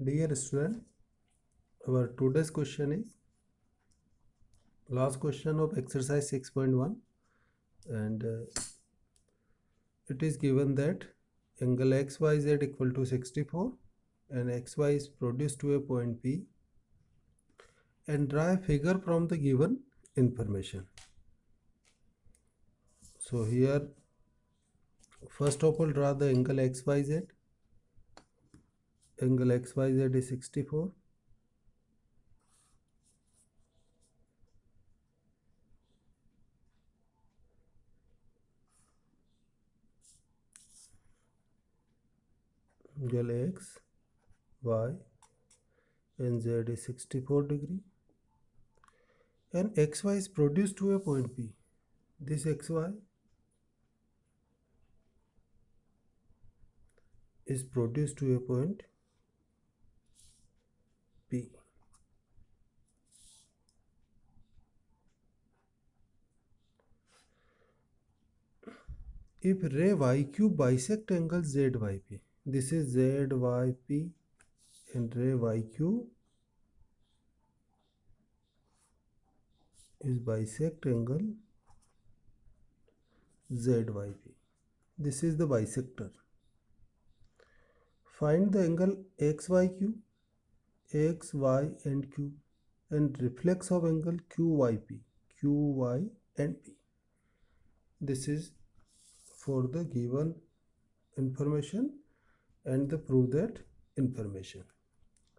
Dear student, our today's question is last question of exercise 6.1, and it is given that angle xyz equal to 64 and xy is produced to a point P, and draw a figure from the given information. So here first of all draw the angle xyz. Angle xyz is 64. Angle x, y and z is 64 degree, and xy is produced to a point P. This xy is produced to a point P. If ray YQ bisect angle ZYP, this is ZYP and ray YQ is bisect angle ZYP. This is the bisector. Find the angle XYQ, X, Y and Q, and reflex of angle QYP, QY and P. This is for the given information and the prove that information.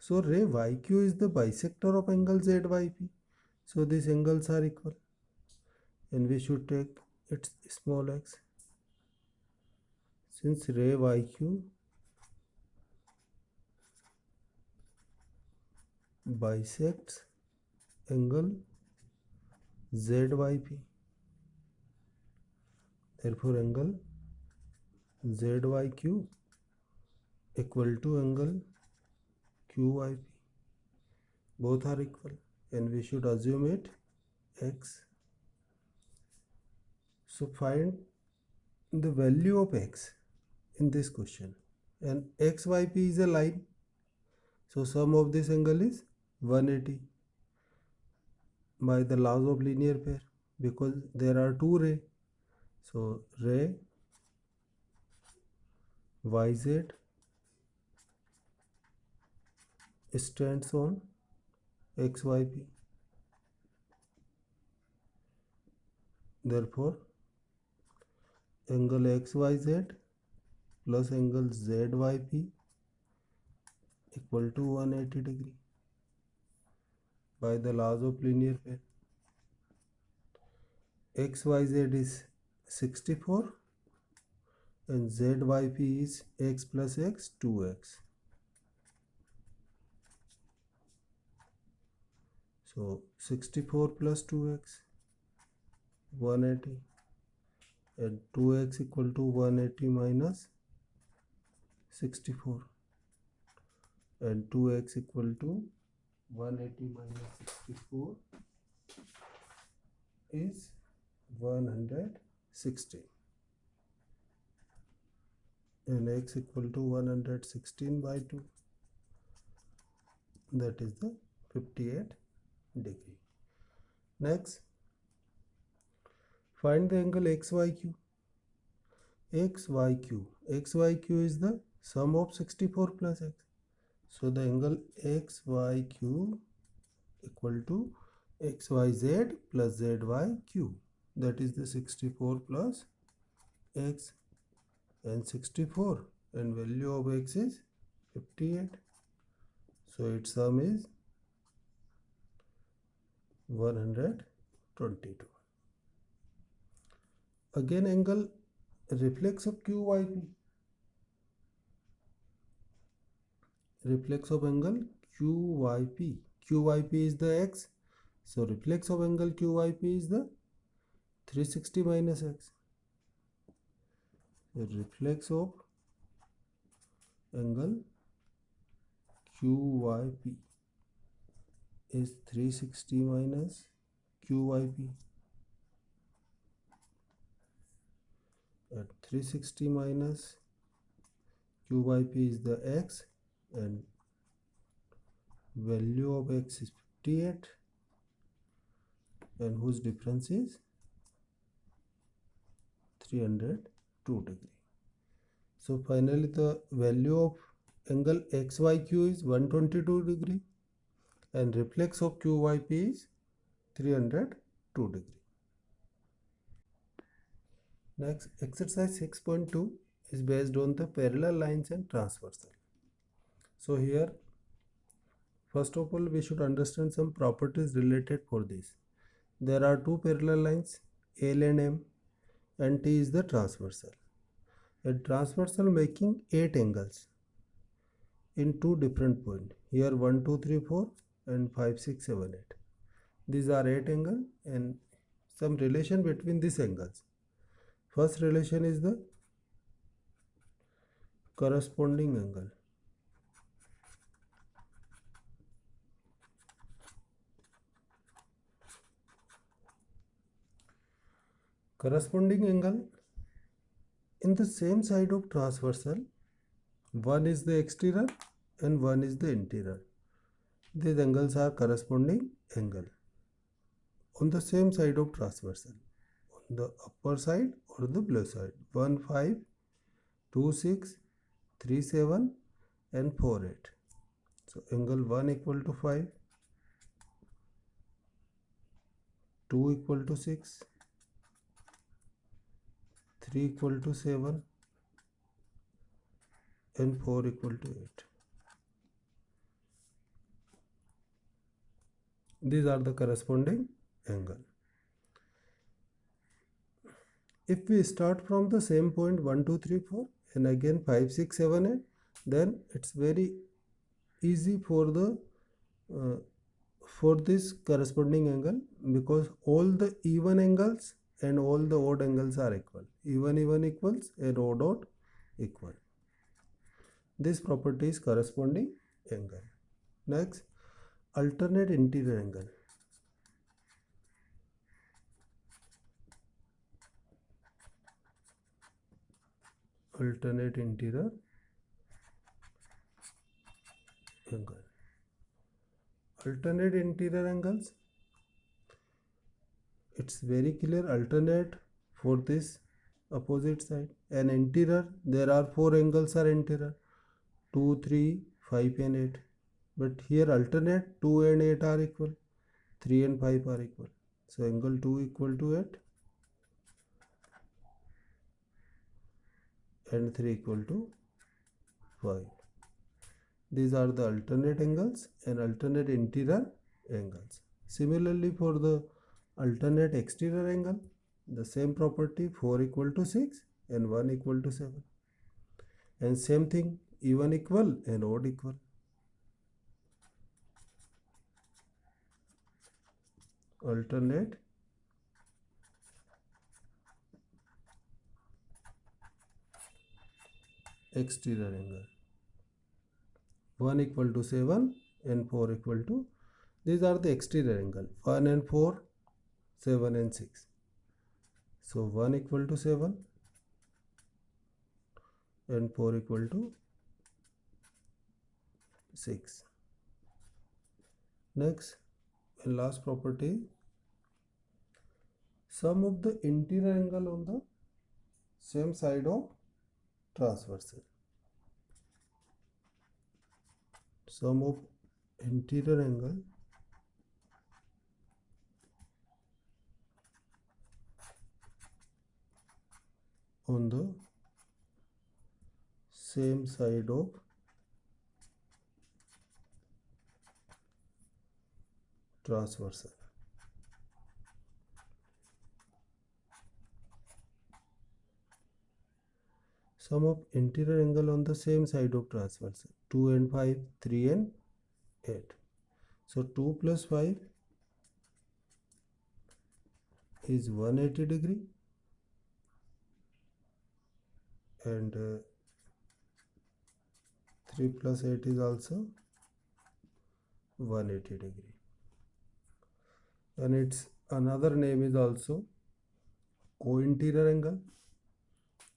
So ray YQ is the bisector of angle ZYP. So these angles are equal, and we should take its small x. Since ray YQ bisects angle ZYP, therefore angle ZYQ equal to angle QYP. Both are equal, and we should assume it x. So find the value of x in this question, and XYP is a line, so sum of this angle is 180 by the laws of linear pair, because there are two ray. So ray YZ stands on XYP. Therefore angle XYZ plus angle ZYP equal to 180 degree by the laws of linear pair. XYZ is 64 and ZYP is x plus x 2x. So 64 plus 2x 180, and 2x equal to 180 minus 64, and 2x equal to 180 minus 64 is 116, and x equal to 116 by 2, that is the 58 degree. Next, find the angle XYQ. XYQ is the sum of 64 plus x. So the angle XYQ equal to XYZ plus ZYQ, that is the 64 plus x, and 64, and value of x is 58. So its sum is 122. Again angle reflex of QYP. Reflex of angle QYP. QYP is the x. So reflex of angle QYP is the 360 minus x. The reflex of angle QYP is 360 minus QYP. At 360 minus QYP is the x, and value of x is 58 and whose difference is 302 degree. So finally the value of angle XYQ is 122 degree and reflex of QYP is 302 degree. Next, exercise 6.2 is based on the parallel lines and transversal. So here, first of all, we should understand some properties related for this. There are two parallel lines, L and M, and T is the transversal. A transversal making 8 angles in two different points. Here 1, 2, 3, 4 and 5, 6, 7, 8. These are 8 angles and some relation between these angles. First relation is the corresponding angle. Corresponding angle in the same side of transversal, one is the exterior and one is the interior. These angles are corresponding angle on the same side of transversal, on the upper side or the below side. 1, 5, 2, 6, 3, 7 and 4, 8. So angle 1 equal to 5, 2 equal to 6, 3 equal to 7 and 4 equal to 8. These are the corresponding angle. If we start from the same point 1, 2, 3, 4 and again 5, 6, 7, 8, then it's very easy for the for this corresponding angle, because all the even angles and all the odd angles are equal. Even equals and odd equal. This property is corresponding angle. Next, alternate interior angle. Alternate interior angle. Alternate interior angles, it's very clear. Alternate for this opposite side, and interior, there are 4 angles are interior, 2, 3, 5 and 8. But here alternate 2 and 8 are equal, 3 and 5 are equal. So angle 2 equal to 8 and 3 equal to 5. These are the alternate angles and alternate interior angles. Similarly, for the alternate exterior angle, the same property, 4 equal to 6 and 1 equal to 7. And same thing, even equal and odd equal. Alternate exterior angle, 1 equal to 7 and 4 equal to, these are the exterior angle, 1 and 4, 7 and 6. So 1 equal to 7 and 4 equal to 6. Next and last property, sum of the interior angle on the same side of transversal. Sum of interior angle on the same side of transversal. Sum of interior angle on the same side of transversal, 2 and 5, 3 and 8. So 2 plus 5 is 180 degree and 3 plus 8 is also 180 degree. And its another name is also co-interior angle,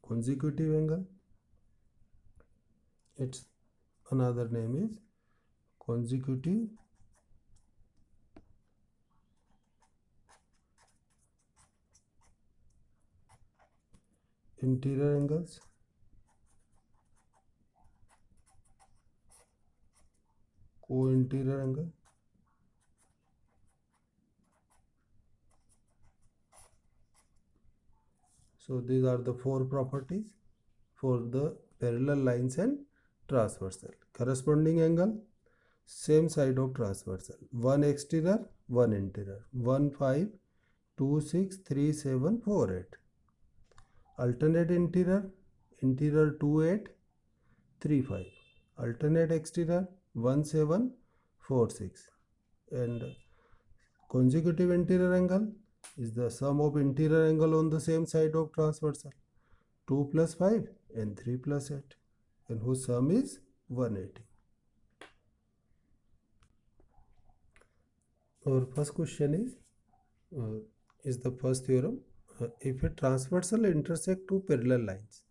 consecutive angle. Its another name is consecutive interior angles co-interior angle so these are the four properties for the parallel lines and transversal. Corresponding angle, same side of transversal, one exterior one interior, 1 5 2 6 3 7 4 8. Alternate interior, interior 2 8 3 5. Alternate exterior 1 7 4 6. And consecutive interior angle is the sum of interior angle on the same side of transversal, 2 plus 5 and 3 plus 8, and whose sum is 180. Our first question is the first theorem. If a transversal intersect two parallel lines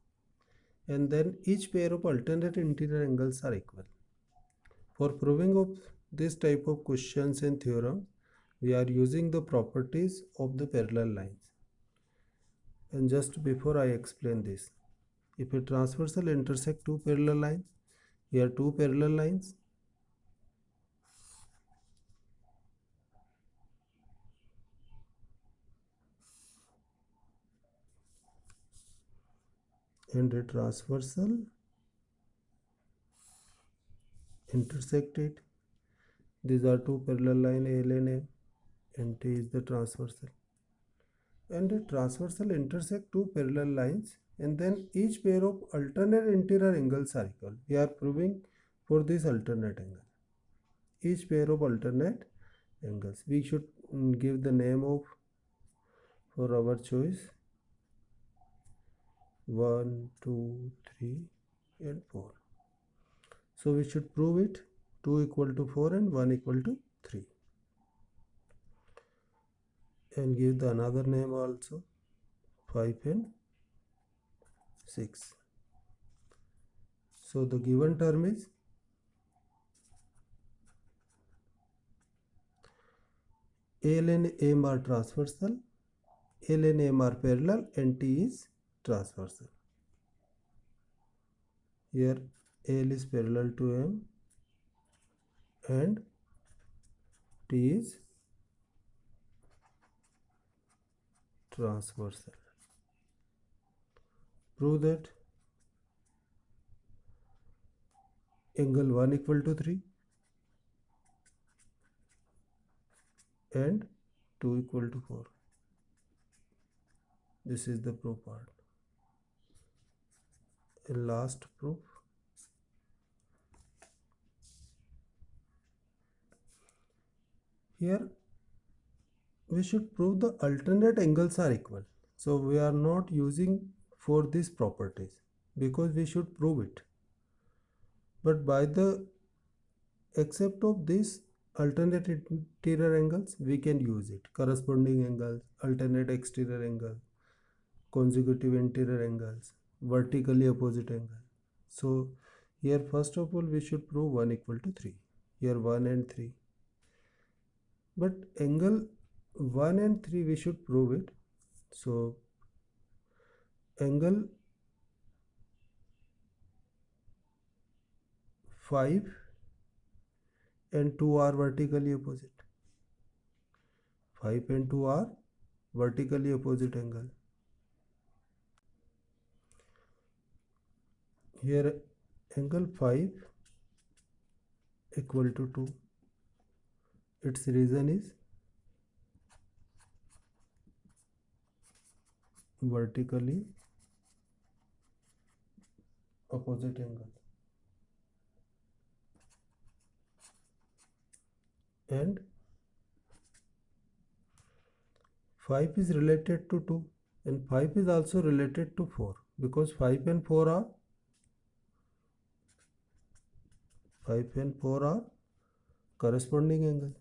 and then each pair of alternate interior angles are equal. For proving of this type of questions and theorem, we are using the properties of the parallel lines. And just before I explain this, if a transversal intersect two parallel lines, here two parallel lines, and a transversal intersect it. These are two parallel line L and M, and T is the transversal. And a transversal intersect two parallel lines, and then each pair of alternate interior angles are equal. We are proving for this alternate angle. Each pair of alternate angles. We should give the name of for our choice 1, 2, 3 and 4. So we should prove it 2 equal to 4 and 1 equal to 3. And give the another name also 5 and 6. So the given term is L and M are transversal, L and M are parallel, and T is transversal. Here L is parallel to M and T is transversal. Prove that angle 1 equal to 3 and 2 equal to 4. This is the proof part. And last proof. Here we should prove the alternate angles are equal. So we are not using for these properties because we should prove it. But by the except of this alternate interior angles, we can use it. Corresponding angles, alternate exterior angle, consecutive interior angles, vertically opposite angle. So here first of all we should prove 1 equal to 3. Here 1 and 3. But angle 1 and 3 we should prove it. So angle 5 and 2 are vertically opposite. 5 and 2 are vertically opposite angle. Here angle 5 equal to 2. Its reason is vertically opposite angle. And 5 is related to 2 and 5 is also related to 4 because 5 and 4 are corresponding angle.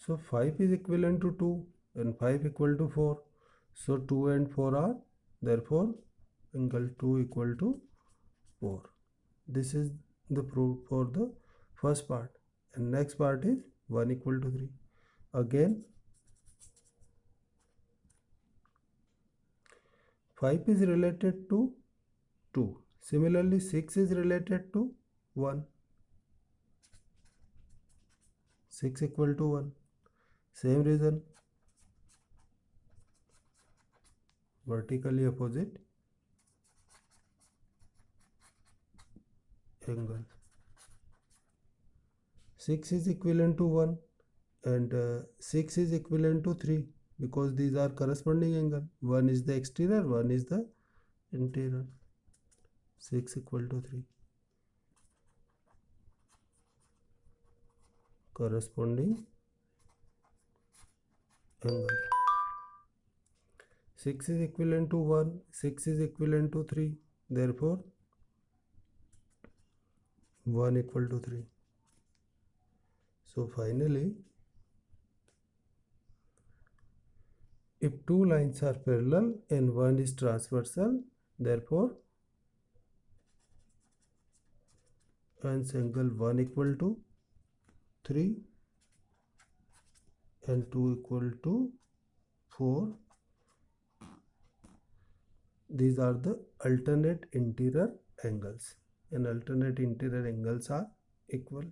So 5 is equivalent to 2 and 5 equal to 4. So 2 and 4 are, therefore angle 2 equal to 4. This is the proof for the first part. And next part is 1 equal to 3. Again 5 is related to 2. Similarly 6 is related to 1. 6 equal to 1. Same reason, vertically opposite angle. 6 is equivalent to 1 and 6 is equivalent to 3 because these are corresponding angle. 1 is the exterior, 1 is the interior. 6 equal to 3. Corresponding angle. 6 is equivalent to 1, 6 is equivalent to 3, therefore 1 equal to 3. So finally, if two lines are parallel and one is transversal, therefore hence angle 1 equal to 3 and 2 equal to 4. These are the alternate interior angles, and alternate interior angles are equal.